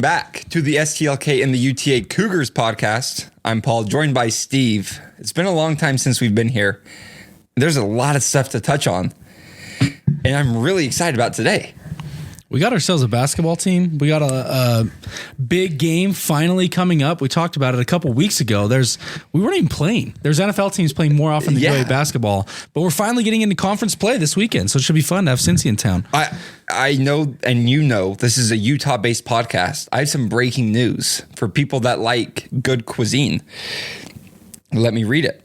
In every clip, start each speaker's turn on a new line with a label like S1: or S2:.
S1: Back to the STLK and the UTA Cougars podcast. I'm Paul, joined by Steve. It's been a long time since we've been here. There's a lot of stuff to touch on, and I'm really excited about today.
S2: We got ourselves a basketball team. We got a big game finally coming up. We talked about it a couple weeks ago. We weren't even playing. There's NFL teams playing more often than BYU basketball, but we're finally getting into conference play this weekend, so it should be fun to have Cincy in town.
S1: I know, and you know, this is a Utah-based podcast. I have some breaking news for people that like good cuisine. Let me read it.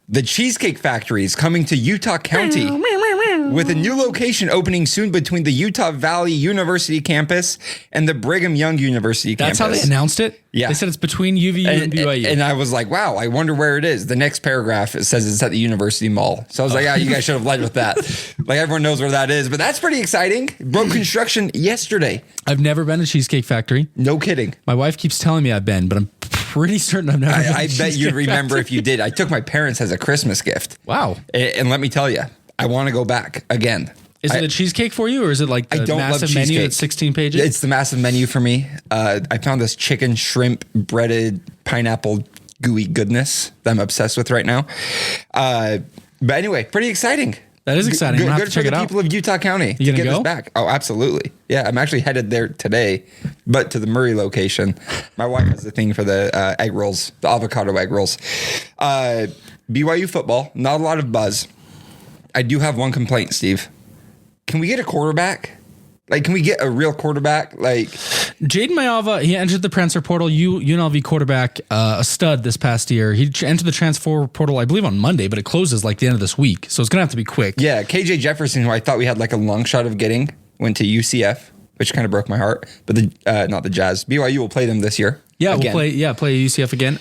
S1: The Cheesecake Factory is coming to Utah County with a new location opening soon between the Utah Valley University campus and the Brigham Young University campus.
S2: That's how they announced it?
S1: Yeah.
S2: They said it's between UVU and BYU.
S1: And I was like, wow, I wonder where it is. The next paragraph, it says it's at the University Mall. So I was like, you guys should have led with that. Like, everyone knows where that is. But that's pretty exciting. Broke construction yesterday.
S2: I've never been to Cheesecake Factory.
S1: No kidding.
S2: My wife keeps telling me I've been, but I'm pretty certain I've never been.
S1: I bet you'd remember if you did. I took my parents as a Christmas gift.
S2: Wow.
S1: And let me tell you, I want to go back again.
S2: Is it a cheesecake for you, or is it like the massive menu that's 16 pages?
S1: It's the massive menu for me. I found this chicken, shrimp, breaded, pineapple, gooey goodness that I'm obsessed with right now. But anyway, pretty exciting.
S2: That is exciting. I'm
S1: Good for the people of Utah County to get this back. Oh, absolutely. Yeah, I'm actually headed there today, but to the Murray location. My wife has the thing for the egg rolls, the avocado egg rolls. BYU football, not a lot of buzz. I do have one complaint, Steve. Can we get a quarterback? Like, can we get a real quarterback? Like,
S2: Jaden Mayava, he entered the transfer portal. UNLV quarterback, a stud this past year. He entered the transfer portal, I believe, on Monday, but it closes like the end of this week, so it's gonna have to be quick.
S1: Yeah, KJ Jefferson, who I thought we had like a long shot of getting, went to UCF, which kind of broke my heart. But not the Jazz. BYU will play them this year.
S2: Yeah, again. We'll play UCF again.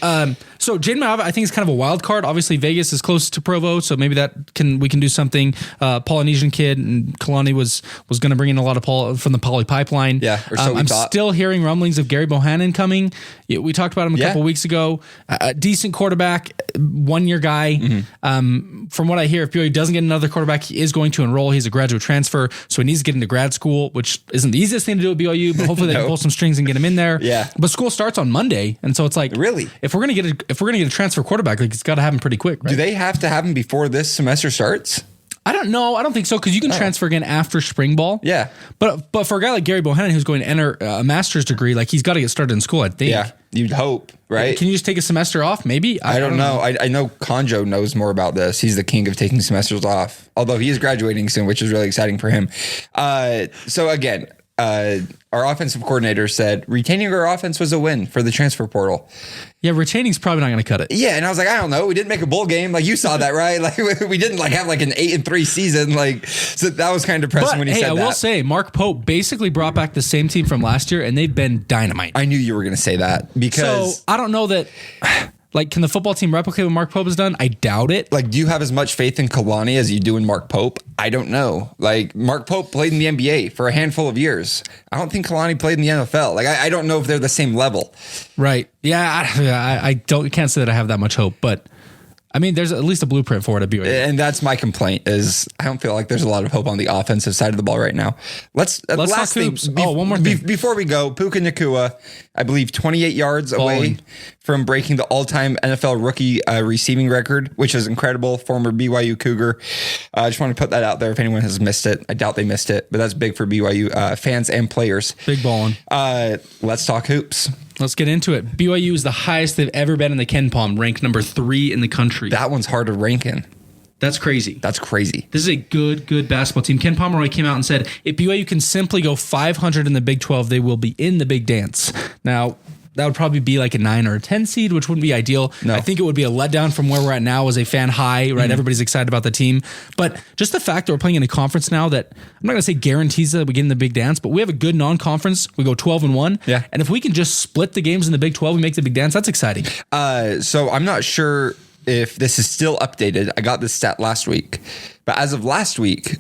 S2: So Jaden Mayava, I think, is kind of a wild card. Obviously, Vegas is close to Provo, so maybe we can do something. Polynesian kid, and Kalani was going to bring in a lot of from the Poly pipeline.
S1: Yeah, or so
S2: I'm still hearing rumblings of Gary Bohannon coming. We talked about him a couple weeks ago. A decent quarterback, 1-year guy. Mm-hmm. From what I hear, if BYU doesn't get another quarterback, he is going to enroll. He's a graduate transfer, so he needs to get into grad school, which isn't the easiest thing to do at BYU, but hopefully they can pull some strings and get him in there.
S1: Yeah.
S2: But school starts on Monday, and so it's like,
S1: really,
S2: if we're gonna get a transfer quarterback, like, it's got to happen pretty quick, right?
S1: Do they have to have him before this semester starts?
S2: I don't know. I don't think so, because you can transfer again after spring ball.
S1: Yeah,
S2: but for a guy like Gary Bohannon, who's going to enter a master's degree, like, he's got to get started in school, I think.
S1: Yeah, you'd hope, right?
S2: Can you just take a semester off? Maybe.
S1: I don't know. I know Conjo knows more about this. He's the king of taking semesters off, although he is graduating soon, which is really exciting for him. So again, our offensive coordinator said retaining our offense was a win for the transfer portal.
S2: Yeah, retaining's probably not going to cut it.
S1: Yeah, and I was like, I don't know. We didn't make a bowl game. Like, you saw that, right? Like, we didn't have like an 8-3 season. Like, so that was kind of depressing when he said that.
S2: I will say, Mark Pope basically brought back the same team from last year, and they've been dynamite.
S1: I knew you were going to say that, because
S2: so I don't know that. Like, can the football team replicate what Mark Pope has done? I doubt it.
S1: Like, do you have as much faith in Kalani as you do in Mark Pope? I don't know. Like, Mark Pope played in the NBA for a handful of years. I don't think Kalani played in the NFL. Like, I don't know if they're the same level.
S2: Right. Yeah, I can't say that I have that much hope, but I mean, there's at least a blueprint for it at BYU.
S1: And that's my complaint, is I don't feel like there's a lot of hope on the offensive side of the ball right now. Let's
S2: last thing. One more thing.
S1: Before we go, Puka Nacua, I believe 28 yards away from breaking the all-time NFL rookie receiving record, which is incredible. Former BYU Cougar. I just want to put that out there if anyone has missed it. I doubt they missed it, but that's big for BYU fans and players.
S2: Big ballin'.
S1: Let's talk hoops.
S2: Let's get into it. BYU is the highest they've ever been in the Ken Palm, ranked number 3 in the country.
S1: That one's hard to rank in.
S2: That's crazy.
S1: That's crazy.
S2: This is a good basketball team. Ken Pomeroy came out and said, if BYU can simply go 500 in the Big 12, they will be in the big dance. Now, that would probably be like a 9 or a 10 seed, which wouldn't be ideal. No. I think it would be a letdown from where we're at now as a fan high, right? Mm-hmm. Everybody's excited about the team. But just the fact that we're playing in a conference now that, I'm not going to say guarantees that we get in the big dance, but we have a good non-conference. We go 12-1.
S1: Yeah.
S2: And if we can just split the games in the Big 12, we make the big dance, that's exciting.
S1: So I'm not sure if this is still updated. I got this stat last week. But as of last week,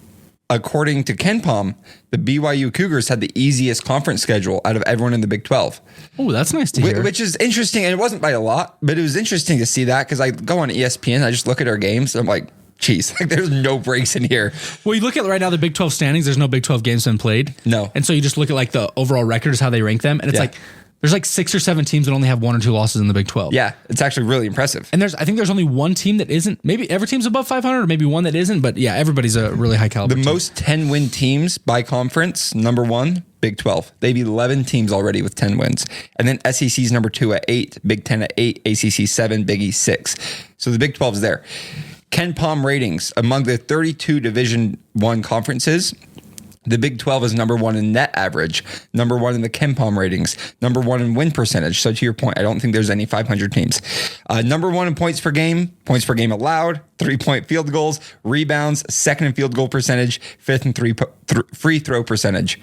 S1: according to Ken Palm, the BYU Cougars had the easiest conference schedule out of everyone in the Big 12.
S2: Oh, that's nice to hear.
S1: Which is interesting, and it wasn't by a lot, but it was interesting to see that, because I go on ESPN, I just look at our games, and I'm like, Jeez, like there's no breaks in here.
S2: Well, you look at right now the Big 12 standings. There's no Big 12 games been played.
S1: No.
S2: And so you just look at like the overall record is how they rank them. And it's like there's like 6 or 7 teams that only have 1 or 2 losses in the Big 12.
S1: Yeah, it's actually really impressive.
S2: And I think there's only one team that isn't. Maybe every team's above 500 or maybe one that isn't. But yeah, everybody's a really high caliber
S1: The
S2: team.
S1: most 10-win teams by conference, number 1, Big 12. They have 11 teams already with 10 wins. And then SEC's number 2 at 8, Big 10 at 8, ACC 7, Big East 6. So the Big 12's there. Ken Pom ratings among the 32 Division I conferences. The Big 12 is number 1 in net average, number 1 in the Ken Pom ratings, number 1 in win percentage. So to your point, I don't think there's any 500 teams. Number 1 in points per game allowed, 3-point field goals, rebounds, 2nd in field goal percentage, 5th in free throw percentage.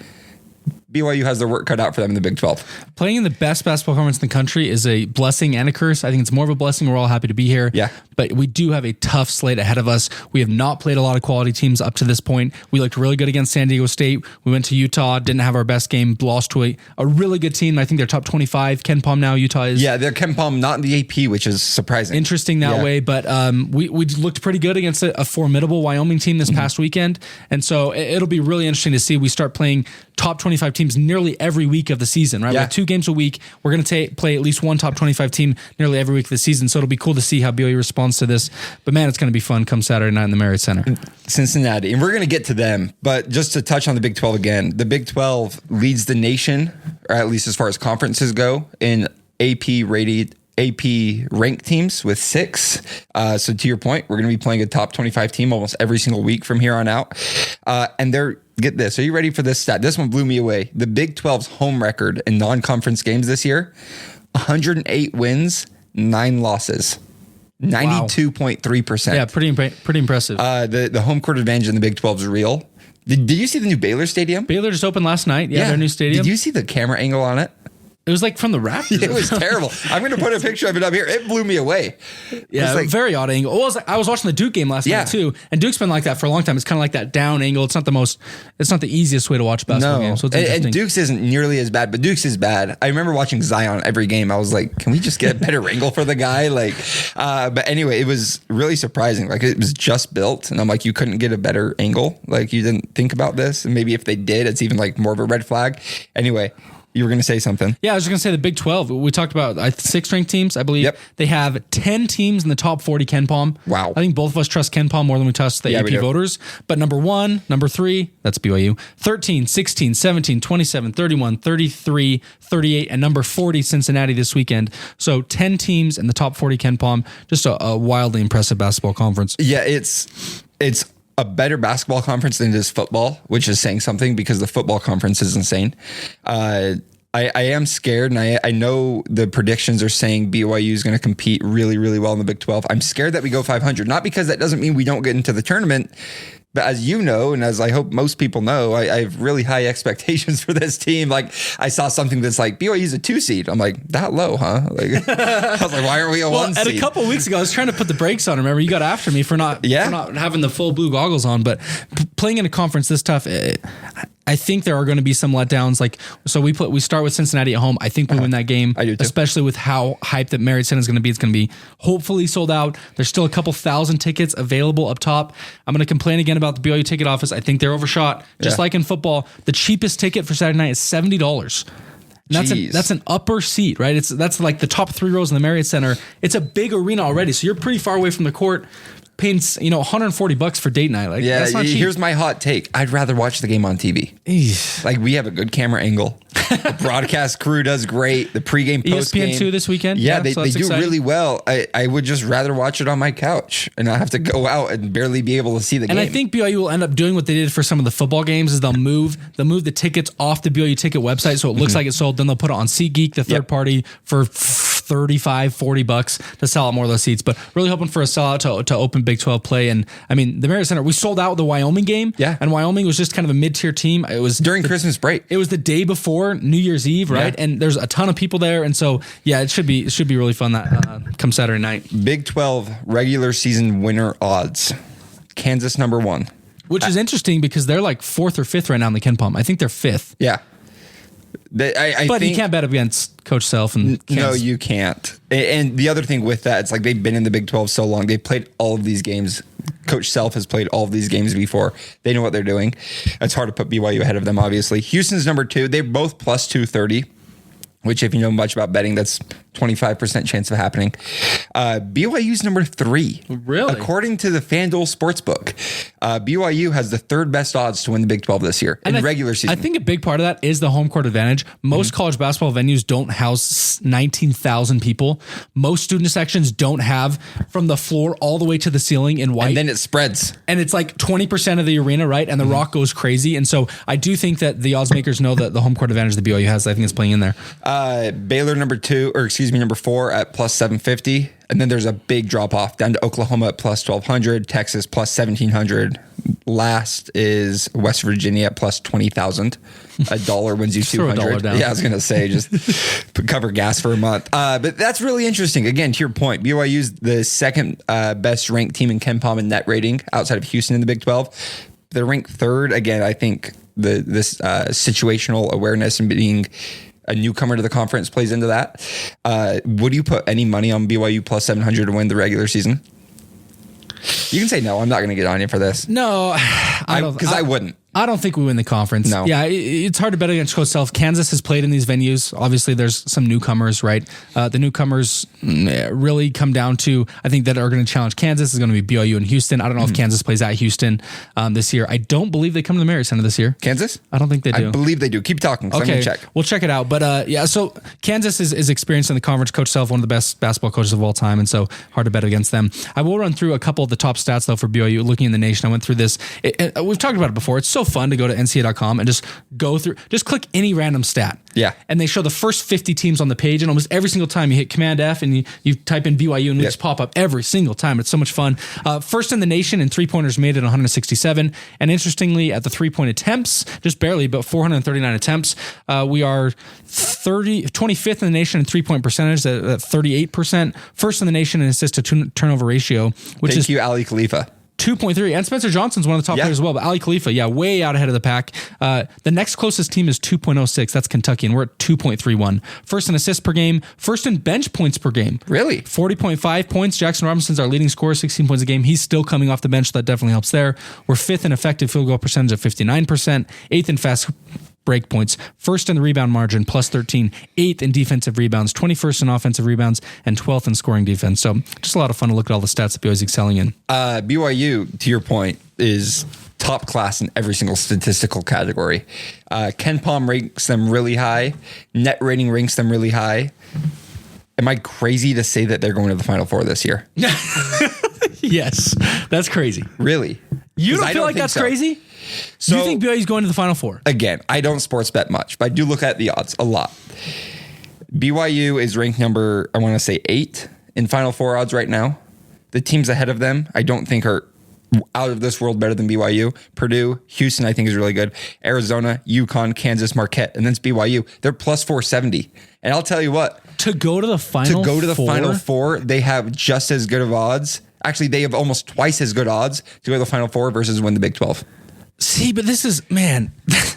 S1: BYU has their work cut out for them in the Big 12.
S2: Playing in the best basketball conference in the country is a blessing and a curse. I think it's more of a blessing. We're all happy to be here.
S1: Yeah.
S2: But we do have a tough slate ahead of us. We have not played a lot of quality teams up to this point. We looked really good against San Diego State. We went to Utah, didn't have our best game, lost to a really good team. I think they're top 25. Ken Pom now, Utah is.
S1: Yeah, they're Ken Pom, not in the AP, which is surprising.
S2: Interesting that way. But we looked pretty good against a formidable Wyoming team this past weekend. And so it'll be really interesting to see. We start playing top 25 teams nearly every week of the season, right?
S1: Yeah.
S2: We have 2 games a week. We're going to play at least one top 25 team nearly every week of the season. So it'll be cool to see how BYU responds to this. But man, it's going to be fun come Saturday night in the Marriott Center.
S1: Cincinnati. And we're going to get to them. But just to touch on the Big 12 again, the Big 12 leads the nation, or at least as far as conferences go, in AP ranked teams with 6. So to your point, we're going to be playing a top 25 team almost every single week from here on out. And get this. Are you ready for this stat? This one blew me away. The Big 12's home record in non-conference games this year, 108 wins, 9 losses. 92.3%.
S2: Yeah, pretty impressive.
S1: The home court advantage in the Big 12 is real. Did you see the new Baylor Stadium?
S2: Baylor just opened last night. Yeah, their new stadium.
S1: Did you see the camera angle on it?
S2: It was like from the rafters.
S1: It was terrible. I'm going to put a picture of it up here. It blew me away.
S2: Yeah, like, very odd angle. I was watching the Duke game last night too, and Duke's been like that for a long time. It's kind of like that down angle. It's not the easiest way to watch a basketball game. So it's interesting.
S1: And Duke's isn't nearly as bad, but Duke's is bad. I remember watching Zion every game. I was like, can we just get a better angle for the guy? But anyway, it was really surprising. Like it was just built, and I'm like, you couldn't get a better angle. Like you didn't think about this, and maybe if they did, it's even like more of a red flag. Anyway. You were going to say something.
S2: Yeah, I was just going to say the Big 12. We talked about 6 ranked teams, I believe.
S1: Yep.
S2: They have 10 teams in the top 40 Ken Pom.
S1: Wow.
S2: I think both of us trust Ken Pom more than we trust the AP voters. But number 1, number 3, that's BYU, 13, 16, 17, 27, 31, 33, 38, and number 40, Cincinnati this weekend. So 10 teams in the top 40 Ken Pom. Just a wildly impressive basketball conference.
S1: Yeah, it's a better basketball conference than it is football, which is saying something because the football conference is insane. I am scared, and I know the predictions are saying BYU is going to compete really, really well in the Big 12. I'm scared that we go 500, not because that doesn't mean we don't get into the tournament, but as you know, and as I hope most people know, I have really high expectations for this team. Like I saw something that's like BYU's a 2 seed. I'm like, that low, huh? Like I was like, why aren't we a 1 seed?
S2: And a couple of weeks ago, I was trying to put the brakes on. Remember, you got after me for not having the full blue goggles on. But playing in a conference this tough, I think there are going to be some letdowns. Like, so we start with Cincinnati at home. I think we win that game.
S1: I do too.
S2: Especially with how hyped that Marriott Center is going to be. It's going to be hopefully sold out. There's still a couple thousand tickets available up top. I'm going to complain again about the BYU ticket office. I think they're overshot. Just like in football, the cheapest ticket for Saturday night is $70. That's an upper seat, right? That's like the top 3 rows in the Marriott Center. It's a big arena already, so you're pretty far away from the court. Paying $140 for date night, like that's not cheap.
S1: Here's my hot take: I'd rather watch the game on TV. Like we have a good camera angle. The broadcast crew does great. The pregame, postgame.
S2: ESPN2 this weekend.
S1: Yeah, they do exciting. Really well. I would just rather watch it on my couch and not have to go out and barely be able to see the game.
S2: And I think BYU will end up doing what they did for some of the football games: is they'll move the tickets off the BYU ticket website so it looks like it's sold. Then they'll put it on SeatGeek, the third party, for $35-$40 to sell out more of those seats. But really hoping for a sellout to open Big 12 play. And I mean, the Marriott Center, we sold out the Wyoming game.
S1: Yeah.
S2: And Wyoming was just kind of a mid-tier team. It was
S1: during Christmas break.
S2: It was the day before New Year's Eve, right? Yeah. And there's a ton of people there. And so, yeah, it should be really fun that come Saturday night.
S1: Big 12 regular season winner odds. Kansas number 1.
S2: Which is interesting because they're like 4th or 5th right now in the Ken Pom. I think they're 5th.
S1: Yeah. But I
S2: But
S1: think,
S2: you can't bet against Coach Self and
S1: no,
S2: Kansas.
S1: you can't. And the other thing with that, it's like they've been in the Big 12 so long. They've played all of these games. Coach Self has played all of these games before. They know what they're doing. It's hard to put BYU ahead of them, obviously. Houston's number 2. They're both plus 230, which if you know much about betting, that's 25% chance of happening. BYU's number 3.
S2: Really?
S1: According to the FanDuel Sportsbook, BYU has the 3rd best odds to win the Big 12 this year in regular season.
S2: I think a big part of that is the home court advantage. Most college basketball venues don't house 19,000 people. Most student sections don't have from the floor all the way to the ceiling in white.
S1: And then it spreads.
S2: And it's like 20% of the arena, right? And the rock goes crazy. And so I do think that the odds makers know that the home court advantage the BYU has. I think it's playing in there.
S1: Baylor number 4 at plus 750. And then there's a big drop off down to Oklahoma at plus 1200, Texas plus 1700. Last is West Virginia at plus 20,000. $1 wins you 200. Yeah, I was going to say just cover gas for a month. But that's really interesting. Again, to your point, BYU's the second best ranked team in KenPom and net rating outside of Houston in the Big 12. They're ranked 3rd. Again, I think this situational awareness and being a newcomer to the conference plays into that. Would you put any money on BYU plus 700 to win the regular season? You can say no. I'm not going to get on you for this.
S2: No,
S1: because I wouldn't.
S2: I don't think we win the conference.
S1: No.
S2: Yeah, it's hard to bet against Coach Self. Kansas has played in these venues. Obviously, there's some newcomers, right? The newcomers really come down to, I think, that are going to challenge Kansas is going to be BYU and Houston. I don't know if Kansas plays at Houston this year. I don't believe they come to the Marriott Center this year.
S1: Kansas?
S2: I don't think they do.
S1: I believe they do. Keep talking.
S2: Okay,
S1: I'm going to check.
S2: We'll check it out. But yeah, so Kansas is experienced in the conference. Coach Self, one of the best basketball coaches of all time, and so hard to bet against them. I will run through a couple of the top stats, though, for BYU. Looking in the nation, I went through this. We've talked about it before. It's so fun to go to NCAA.com and just go through, just click any random stat.
S1: Yeah.
S2: And they show the first 50 teams on the page, and almost every single time you hit Command F and you type in BYU and we just pop up every single time. It's so much fun. First in the nation in three-pointers made at 167. And interestingly, at the three-point attempts, just barely, but 439 attempts, we are 25th in the nation in three-point percentage at 38%. First in the nation in assist to turnover ratio, which
S1: Thank you, Ali Khalifa.
S2: 2.3. And Spencer Johnson's one of the top players as well. But Ali Khalifa, way out ahead of the pack. The next closest team is 2.06. That's Kentucky, and we're at 2.31. First in assists per game. First in bench points per game.
S1: Really?
S2: 40.5 points. Jackson Robinson's our leading scorer, 16 points a game. He's still coming off the bench. So that definitely helps there. We're 5th in effective field goal percentage at 59%. 8th in fast break points, 1st in the rebound margin, plus 13, 8th in defensive rebounds, 21st in offensive rebounds, and 12th in scoring defense. So just a lot of fun to look at all the stats that BYU's excelling in.
S1: BYU, to your point, is top class in every single statistical category. KenPom ranks them really high. Net rating ranks them really high. Am I crazy to say that they're going to the Final Four this year?
S2: Yes, that's crazy.
S1: Really?
S2: You don't feel like that's crazy? So, you think BYU's going to the Final Four?
S1: Again, I don't sports bet much, but I do look at the odds a lot. BYU is ranked number, I want to say 8 in Final Four odds right now. The teams ahead of them, I don't think are out of this world better than BYU. Purdue, Houston, I think is really good. Arizona, UConn, Kansas, Marquette, and then it's BYU. They're plus 470. And I'll tell you what.
S2: To go to the Final
S1: Four, they have just as good of odds. Actually, they have almost twice as good odds to go to the Final Four versus win the Big 12.
S2: See, but this is, man,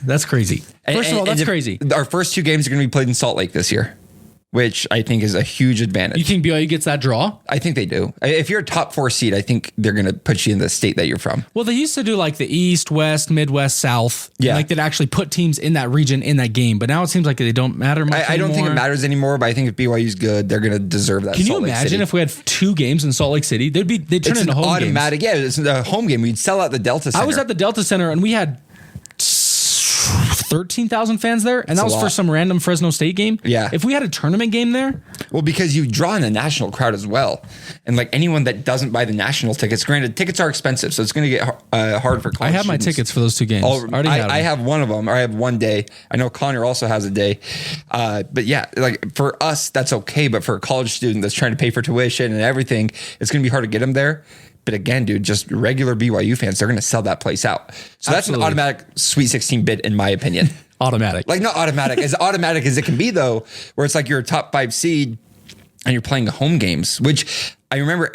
S2: that's crazy. First of all, that's crazy.
S1: Our first 2 games are going to be played in Salt Lake this year, which I think is a huge advantage.
S2: You think BYU gets that draw?
S1: I think they do. If you're a top 4 seed, I think they're going to put you in the state that you're from.
S2: Well, they used to do like the East, West, Midwest, South.
S1: Yeah.
S2: Like they'd actually put teams in that region in that game. But now it seems like they don't matter much
S1: I don't think it matters anymore, but I think if BYU's good, they're going to deserve that.
S2: Can you imagine if we had 2 games in Salt Lake City? They'd turn into home
S1: automatic
S2: games.
S1: Yeah, it's a home game. We'd sell out the Delta Center.
S2: I was at the Delta Center and we had 13,000 fans there, and that was for some random Fresno State game.
S1: Yeah.
S2: If we had a tournament game there.
S1: Well, because you draw in a national crowd as well. And like anyone that doesn't buy the national tickets, granted, tickets are expensive, so it's going to get hard for college
S2: I have my
S1: students.
S2: tickets for those 2 games.
S1: I have one of them, or I have one day. I know Connor also has a day. But yeah, like for us, that's okay. But for a college student that's trying to pay for tuition and everything, it's going to be hard to get them there. But again, dude, just regular BYU fans, they're going to sell that place out. So that's an automatic Sweet 16 bid, in my opinion.
S2: Automatic.
S1: Like not automatic, as automatic as it can be though, where it's like you're a top 5 seed and you're playing the home games, which I remember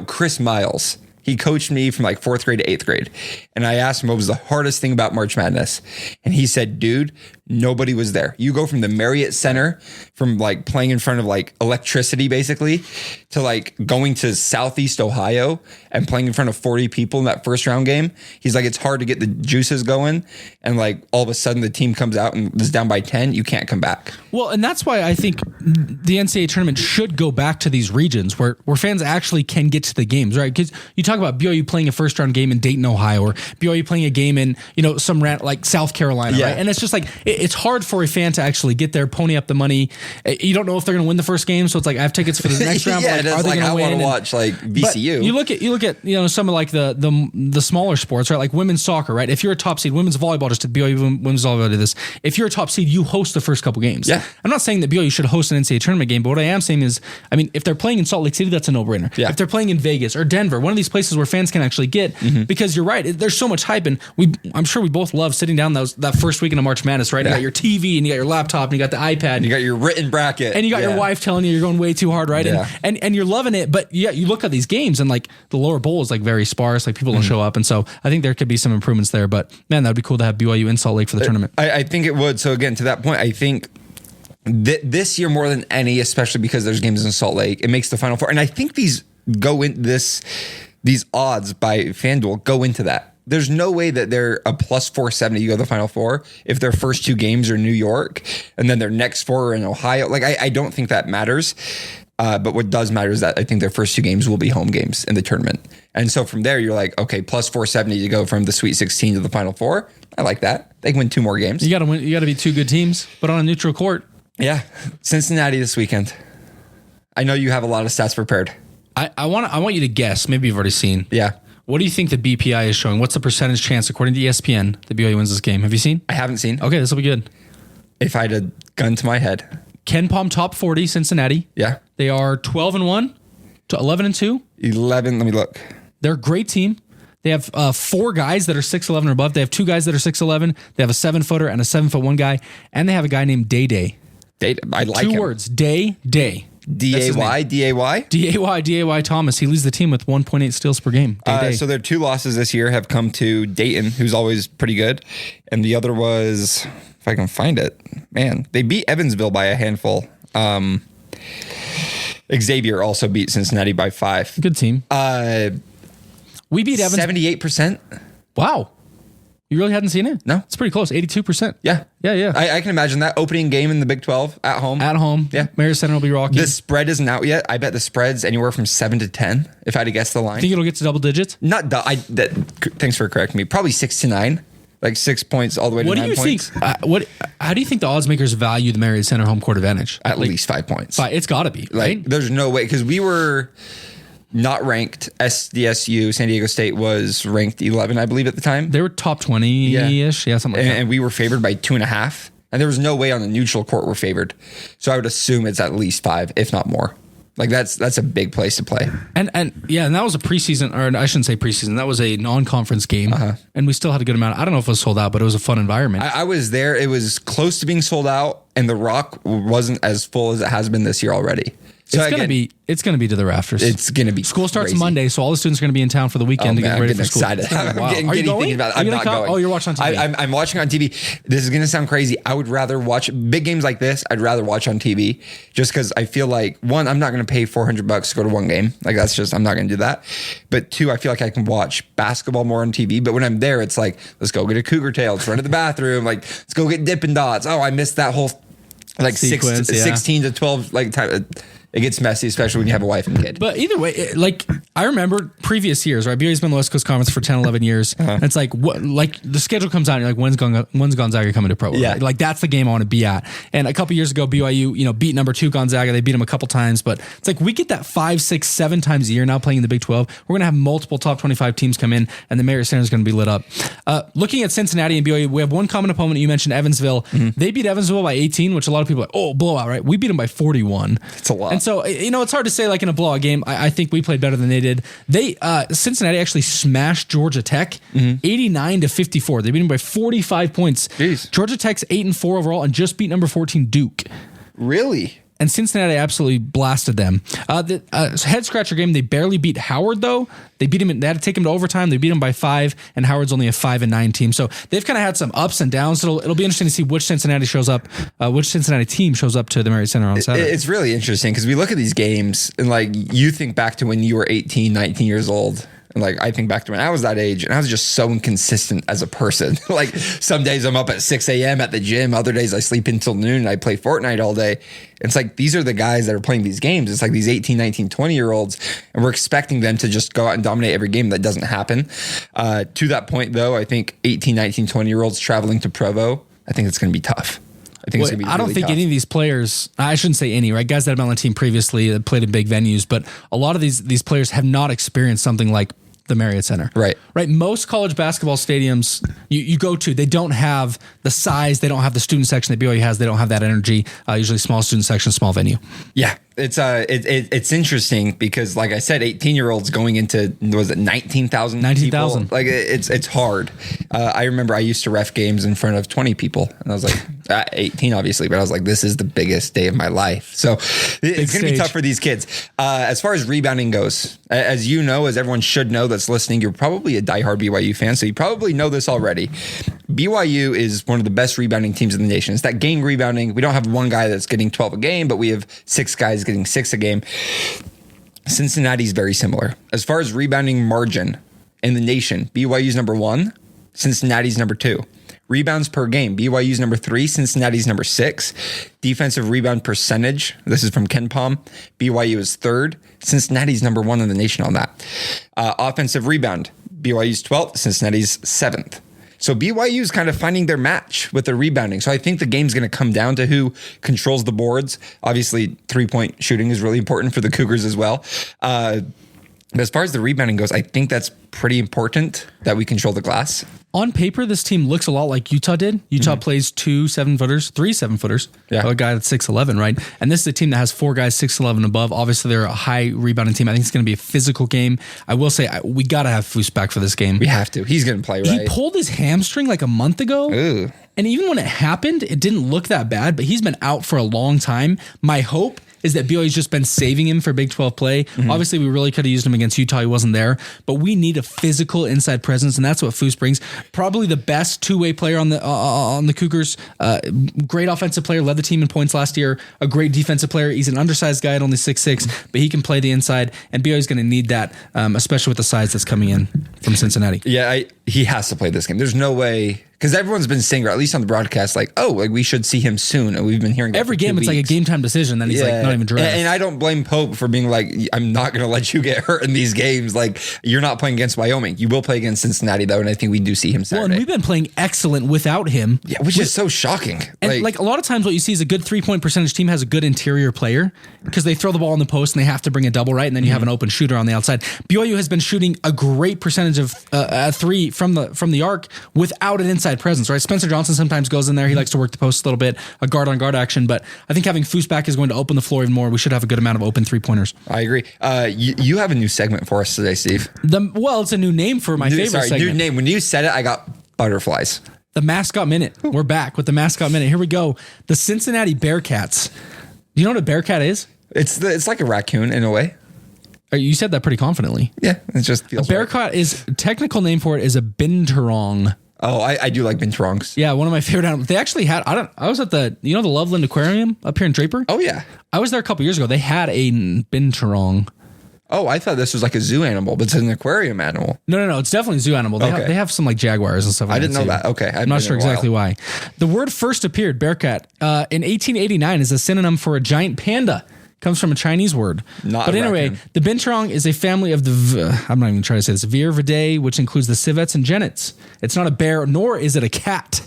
S1: Chris Miles, he coached me from like 4th grade to 8th grade. And I asked him what was the hardest thing about March Madness. And he said, dude, nobody was there. You go from the Marriott Center, from like playing in front of like electricity basically, to like going to Southeast Ohio and playing in front of 40 people in that first round game. He's like, it's hard to get the juices going. And like all of a sudden the team comes out and is down by 10. You can't come back.
S2: Well, and that's why I think the NCAA tournament should go back to these regions where fans actually can get to the games, right? Because you talk about BYU playing a first round game in Dayton, Ohio, or BYU playing a game in, some like South Carolina, right? And it's just like, it's hard for a fan to actually get there, pony up the money. You don't know if they're going to win the first game. So it's like, I have tickets for the next round.
S1: Yeah,
S2: like, are they going to win?
S1: I want to watch like VCU.
S2: But you look at some of like the smaller sports, right? Like women's soccer, right? If you're a top seed, women's volleyball just did, BYU women's volleyball did this. If you're a top seed, you host the first couple games.
S1: Yeah.
S2: I'm not saying that BYU should host an NCAA tournament game, but what I am saying is, if they're playing in Salt Lake City, that's a no-brainer.
S1: Yeah.
S2: If they're playing in Vegas or Denver, one of these places where fans can actually get, because you're right, there's so much hype, and I'm sure we both love sitting down that first weekend of March Madness, right? Yeah. You got your TV and you got your laptop and you got the iPad.
S1: And you got your written bracket.
S2: And you got your wife telling you you're going way too hard, right? Yeah. And you're loving it, but yeah, you look at these games and like the lower bowl is like very sparse, like people don't show up, and so I think there could be some improvements there, but man, that would be cool to have BYU in Salt Lake for the tournament.
S1: I think it would. So again, to that point, I think this year more than any, especially because there's games in Salt Lake, it makes the Final Four. And I think these odds by FanDuel go into that. There's no way that they're a plus 470 you go to the Final Four if their first two games are New York and then their next four are in Ohio. Like, I don't think that matters. But what does matter is that I think their first two games will be home games in the tournament. And so from there, you're like, okay, plus 470 to go from the Sweet 16 to the Final Four. I like that. They can win two more games.
S2: You got to win. You got to be two good teams, but on a neutral court.
S1: Yeah. Cincinnati this weekend. I know you have a lot of stats prepared.
S2: I want you to guess. Maybe you've already seen.
S1: Yeah.
S2: What do you think the BPI is showing? What's the percentage chance, according to ESPN, that BYU wins this game? Have you seen?
S1: I haven't seen.
S2: Okay, this will be good.
S1: If I had a gun to my head.
S2: Ken Palm top 40, Cincinnati.
S1: Yeah.
S2: They are 12-1 to 11-2.
S1: 11. Let me look.
S2: They're a great team. They have 4 guys that are 6'11 or above. They have 2 guys that are 6'11. They have a 7-footer and a 7'1" guy, and they have a guy named Day Day.
S1: I like him.
S2: 2 words. Day Day.
S1: D-A-Y? D-A-Y?
S2: D-A-Y Thomas. He leads the team with 1.8 steals per game. Day.
S1: So their 2 losses this year have come to Dayton, who's always pretty good. And the other was, if I can find it, man, they beat Evansville by a handful. Xavier also beat Cincinnati by 5.
S2: Good team. We beat Evansville.
S1: 78%.
S2: Wow. You really hadn't seen it?
S1: No.
S2: It's pretty close. 82%.
S1: Yeah.
S2: Yeah.
S1: I can imagine that opening game in the Big 12 at home.
S2: Yeah. Marriott Center will be rocking.
S1: The spread isn't out yet. I bet the spread's anywhere from 7 to 10, if I had to guess the line.
S2: Think it'll get to double digits?
S1: Thanks for correcting me. Probably 6 to 9. Like 6 points all the way to 9 points.
S2: How do you think the odds makers value the Marriott Center home court advantage?
S1: At least 5 points.
S2: It's got to be, right?
S1: Like, there's no way, because we were not ranked. SDSU, San Diego State, was ranked 11, I believe, at the time.
S2: They were top 20-ish. Yeah, something like that.
S1: And we were favored by 2.5. And there was no way on the neutral court we're favored. So I would assume it's at least 5, if not more. Like, that's a big place to play.
S2: And that was a preseason, or I shouldn't say preseason, that was a non-conference game. And we still had a good amount. I don't know if it was sold out, but it was a fun environment.
S1: I was there. It was close to being sold out, and the Rock wasn't as full as it has been this year already. So
S2: it's gonna be to the rafters.
S1: It's gonna be
S2: school starts
S1: crazy.
S2: Monday, so all the students are gonna be in town for the weekend to get ready for school.
S1: Excited. I'm getting
S2: Are you going?
S1: thinking about it. I'm not going.
S2: Oh, you're watching on TV.
S1: I'm watching on TV. This is gonna sound crazy. I would rather watch big games like this. I'd rather watch on TV, just because I feel like, one, I'm not gonna pay $400 to go to one game. Like, that's just, I'm not gonna do that. But 2, I feel like I can watch basketball more on TV. But when I'm there, it's like, let's go get a cougar tail. Let's run to the bathroom. Like, let's go get Dippin' Dots. Oh, I missed that whole like
S2: sequence,
S1: 16 to 12 like time. It gets messy, especially when you have a wife and kid.
S2: But either way, I remember previous years, right? BYU's been in the West Coast Conference for 10, 11 years. And it's like, what? Like, the schedule comes out and you're like, when's Gonzaga coming to Pro?
S1: Yeah.
S2: Right? Like, that's the game I want to be at. And a couple years ago, BYU, beat number 2 Gonzaga. They beat them a couple times. But it's like, we get that 5, 6, 7 times a year now playing in the Big 12. We're going to have multiple top 25 teams come in, and the Marriott Center is going to be lit up. Looking at Cincinnati and BYU, we have one common opponent. You mentioned Evansville. They beat Evansville by 18, which a lot of people are like, oh, blowout, right? We beat them by 41.
S1: It's a lot.
S2: And so, it's hard to say, like, in a blowout game. I think we played better than they did. Cincinnati actually smashed Georgia Tech 89-54. They beat them by 45 points.
S1: Jeez.
S2: Georgia Tech's 8-4 overall and just beat number 14 Duke.
S1: Really?
S2: and Cincinnati absolutely blasted them. The head scratcher game, they barely beat Howard though. They beat him. They had to take him to overtime. They beat him by 5, and Howard's only a 5-9 team. So they've kind of had some ups and downs. It'll be interesting to see which Cincinnati team shows up to the Marriott Center on Saturday.
S1: It's really interesting because we look at these games and like you think back to when you were 18, 19 years old. And like I think back to when I was that age and I was just so inconsistent as a person. Like some days I'm up at 6 a.m. at the gym. Other days I sleep until noon and I play Fortnite all day. It's like these are the guys that are playing these games. It's like these 18, 19, 20-year-olds. And we're expecting them to just go out and dominate every game. That doesn't happen. To that point, though, I think 18, 19, 20-year-olds traveling to Provo, I think it's going to be tough. I think it's going to be
S2: I don't
S1: really
S2: think
S1: tough.
S2: any of these players, I shouldn't say any, right? Guys that have been on the team previously that played in big venues, but a lot of these players have not experienced something like the Marriott Center.
S1: Right.
S2: Most college basketball stadiums you go to, they don't have the size, they don't have the student section that BYU has, they don't have that energy. Usually small student section, small venue.
S1: Yeah. It's interesting because, like I said, 18-year-olds going into, was it 19,000?
S2: 19,000.
S1: Like it's hard. I remember I used to ref games in front of 20 people, and I was like 18, obviously, but I was like, this is the biggest day of my life. So it's going to be tough for these kids. As far as rebounding goes, as you know, as everyone should know that's listening, you're probably a diehard BYU fan, so you probably know this already. BYU is one of the best rebounding teams in the nation. It's that game rebounding. We don't have one guy that's getting 12 a game, but we have 6 guys getting 6 a game. Cincinnati's very similar. As far as rebounding margin in the nation, BYU's number 1, Cincinnati's number 2. Rebounds per game, BYU's number 3, Cincinnati's number 6. Defensive rebound percentage, this is from KenPom, BYU is 3rd, Cincinnati's number 1 in the nation on that. Offensive rebound, BYU's 12th, Cincinnati's 7th. So BYU is kind of finding their match with the rebounding. So I think the game's going to come down to who controls the boards. Obviously, 3-point shooting is really important for the Cougars as well. But as far as the rebounding goes, I think that's pretty important that we control the glass.
S2: On paper, this team looks a lot like Utah did. Utah plays 2 7-footers, 3 7-footers. Yeah. A guy that's 6'11", right? And this is a team that has 4 guys 6'11" above. Obviously, they're a high rebounding team. I think it's going to be a physical game. I will say, we got to have Foose back for this game.
S1: We have to. He's going to play, right?
S2: He pulled his hamstring like a month ago.
S1: Ooh.
S2: And even when it happened, it didn't look that bad, but he's been out for a long time. My hope is that BYU's just been saving him for Big 12 play. Mm-hmm. Obviously, we really could have used him against Utah. He wasn't there, but we need a physical inside presence, and that's what Foose brings. Probably the best two-way player on the Cougars. Great offensive player, led the team in points last year. A great defensive player. He's an undersized guy at only 6'6", but he can play the inside, and BYU's going to need that, especially with the size that's coming in from Cincinnati.
S1: Yeah, he has to play this game. There's no way. Because everyone's been saying, or at least on the broadcast, like, oh, like we should see him soon. And we've been hearing
S2: every game. It's like a game time decision. Then he's like not even dressed.
S1: And I don't blame Pope for being like, I'm not going to let you get hurt in these games. Like, you're not playing against Wyoming. You will play against Cincinnati though, and I think we do see him Saturday.
S2: Well, and we've been playing excellent without him.
S1: Yeah, which is so shocking.
S2: And like a lot of times, what you see is a good 3-point percentage team has a good interior player because they throw the ball in the post and they have to bring a double, right? And then you have an open shooter on the outside. BYU has been shooting a great percentage of 3 from the arc without an inside presence, right? Spencer Johnson sometimes goes in there. He likes to work the post a little bit, a guard on guard action. But I think having Foose back is going to open the floor even more. We should have a good amount of open 3-pointers.
S1: I agree. You have a new segment for us today, Steve.
S2: It's a new name for my favorite segment.
S1: New name. When you said it, I got butterflies.
S2: The Mascot Minute. We're back with the Mascot Minute. Here we go. The Cincinnati Bearcats. Do you know what a Bearcat is?
S1: It's like a raccoon in a way.
S2: You said that pretty confidently.
S1: Yeah, it just feels
S2: a Bearcat is technical name for it is a binturong.
S1: Oh, I do like binturongs.
S2: Yeah, one of my favorite animals. They actually had, I was at the Loveland Aquarium up here in Draper?
S1: Oh, yeah.
S2: I was there a couple years ago. They had a binturong.
S1: Oh, I thought this was like a zoo animal, but it's an aquarium animal.
S2: No. It's definitely a zoo animal. They have some like jaguars and stuff like that.
S1: I didn't know that. Okay.
S2: I'm not sure exactly why. The word first appeared, bearcat, in 1889 as a synonym for a giant panda. Comes from a Chinese word. But anyway, the binturong is a family of I'm not even trying to say this, Vieridae, which includes the civets and genets. It's not a bear, nor is it a cat,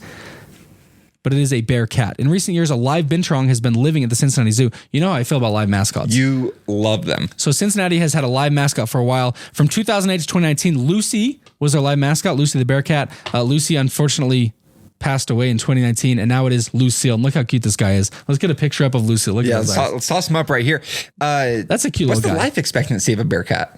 S2: but it is a bear cat. In recent years, a live binturong has been living at the Cincinnati Zoo. You know how I feel about live mascots.
S1: You love them.
S2: So Cincinnati has had a live mascot for a while. From 2008 to 2019, Lucy was our live mascot, Lucy the bear cat. Lucy, unfortunately, passed away in 2019, and now it is Lucille. And look how cute this guy is. Let's get a picture up of Lucille. Look at that.
S1: Let's toss him up right here.
S2: That's a cute little guy.
S1: What's the life expectancy of a bear cat?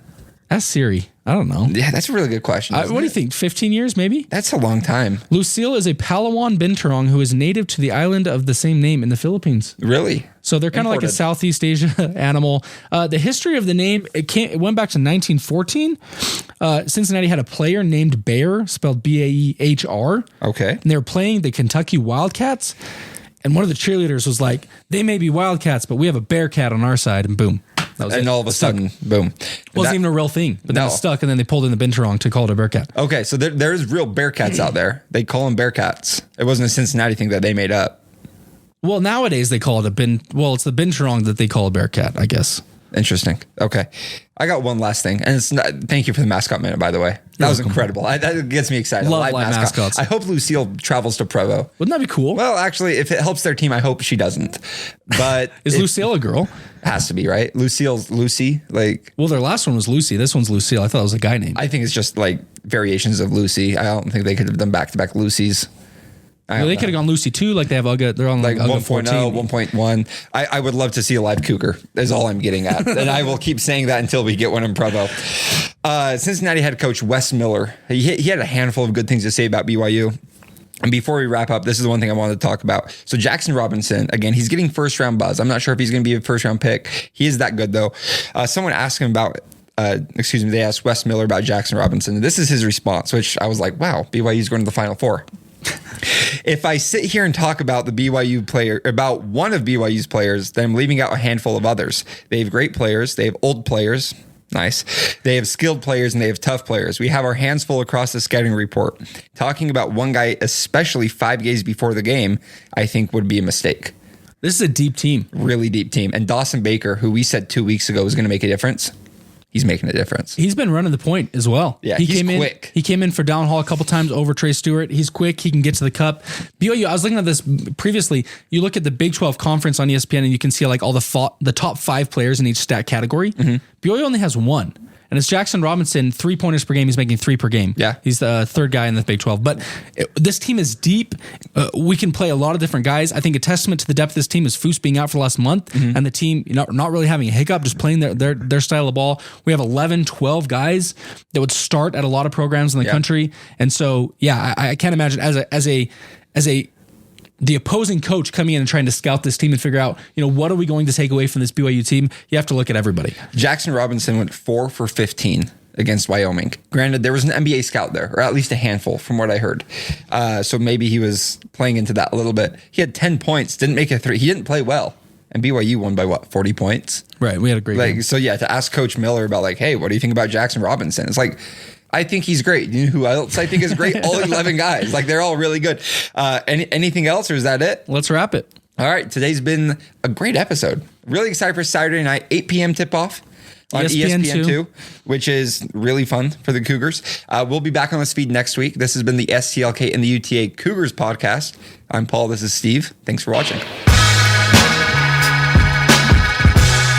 S2: That's Siri. I don't know.
S1: Yeah, that's a really good question.
S2: What do you think? 15 years, maybe?
S1: That's a long time.
S2: Lucille is a Palawan Binturong who is native to the island of the same name in the Philippines.
S1: Really?
S2: So they're kind of like a Southeast Asia animal. The history of the name, it went back to 1914. Cincinnati had a player named Bear, spelled Baehr.
S1: Okay.
S2: And they were playing the Kentucky Wildcats. And one of the cheerleaders was like, they may be Wildcats, but we have a Bearcat on our side. And boom. That was
S1: and
S2: it.
S1: all of a sudden, boom.
S2: Wasn't even a real thing, but then it stuck, and then they pulled in the Binturong to call it a Bearcat.
S1: Okay, so there's real Bearcats out there. They call them Bearcats. It wasn't a Cincinnati thing that they made up.
S2: Well, nowadays they call it it's the Binturong that they call a Bearcat, I guess.
S1: Interesting. Okay. I got one last thing. And thank you for the mascot minute, by the way. That was incredible. That gets me excited.
S2: Love live mascots.
S1: I hope Lucille travels to Provo.
S2: Wouldn't that be cool?
S1: Well, actually, if it helps their team, I hope she doesn't. But
S2: Is Lucille a girl?
S1: Has to be, right? Lucille's Lucy.
S2: Well, their last one was Lucy. This one's Lucille. I thought it was a guy name.
S1: I think it's just like variations of Lucy. I don't think they could have done back-to-back Lucy's.
S2: They could have gone Lucy 2, like they have Uga. They're on like Uga 14.
S1: 1.1. I would love to see a live cougar, is all I'm getting at. And I will keep saying that until we get one in Provo. Cincinnati head coach Wes Miller, he had a handful of good things to say about BYU. And before we wrap up, this is the one thing I wanted to talk about. So Jackson Robinson, again, he's getting first round buzz. I'm not sure if he's going to be a first round pick. He is that good, though. Someone asked him about they asked Wes Miller about Jackson Robinson. This is his response, which I was like, wow, BYU's going to the Final Four. If I sit here and talk about about one of BYU's players, then I'm leaving out a handful of others. They have great players. They have old players. Nice. They have skilled players and they have tough players. We have our hands full across the scouting report. Talking about one guy, especially 5 days before the game, I think would be a mistake.
S2: This is a deep team.
S1: Really deep team. And Dawson Baker, who we said 2 weeks ago was going to make a difference, he's making a difference.
S2: He's been running the point as well.
S1: Yeah,
S2: he's
S1: quick.
S2: He came in for downhaul a couple times over Trey Stewart. He's quick. He can get to the cup. BYU, I was looking at this previously. You look at the Big 12 conference on ESPN and you can see like all the top 5 players in each stat category. Mm-hmm. BYU only has one. And it's Jackson Robinson, 3-pointers per game. He's making 3 per game.
S1: Yeah.
S2: He's the third guy in the Big 12. But this team is deep. We can play a lot of different guys. I think a testament to the depth of this team is Foose being out for the last month and the team not really having a hiccup, just playing their style of ball. We have 11, 12 guys that would start at a lot of programs in the country. And so, yeah, I can't imagine as the opposing coach coming in and trying to scout this team and figure out, what are we going to take away from this BYU team? You have to look at everybody.
S1: Jackson Robinson went 4 for 15 against Wyoming. Granted, there was an NBA scout there, or at least a handful from what I heard. So maybe he was playing into that a little bit. He had 10 points, didn't make a 3. He didn't play well. And BYU won by 40 points?
S2: Right. We had a great game.
S1: So yeah, to ask Coach Miller about hey, what do you think about Jackson Robinson? It's like, I think he's great. You know who else I think is great? All 11 guys. They're all really good. Anything else, or is that it?
S2: Let's wrap it.
S1: All right. Today's been a great episode. Really excited for Saturday night, 8 p.m. tip-off on ESPN2, which is really fun for the Cougars. We'll be back on this feed next week. This has been the STLK and the UTA Cougars podcast. I'm Paul. This is Steve. Thanks for watching.